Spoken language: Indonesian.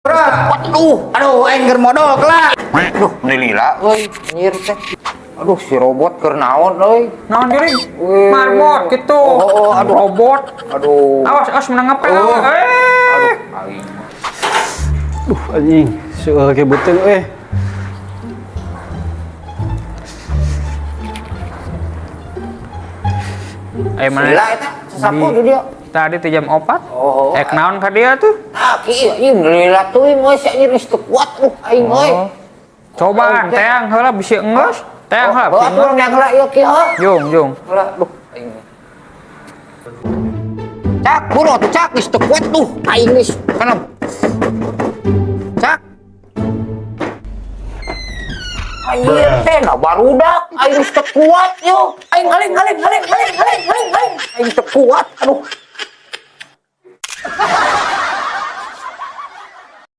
Aduh, aing keur modok lah. Aduh, lila euy, anjir teh. Aduh, si robot keur naon euy? Naon geuning? Marbot gitu. Aduh robot. Aduh. Awas menang ngepel. Aduh, aing. Anjing, seueur ge beuteung Mana? Lila eta sasapu di dia. Tadi teh jam 4. Oh. Naon ka dia tuh? Ah, kieu ieu lila teuing we sia geus teu kuat aing euy. Coba teang heula bisi enggeus. Teang heula. Oh, atuh yang heula ieu kieu. Jung. Heula, duh aing. Cak, buru tuh cak geus teu kuat tuh. Aing geus kana. Cak. Anjir teh nah barudak aing geus teu kuat yo. Aing haling. Aing teu kuat. Aduh.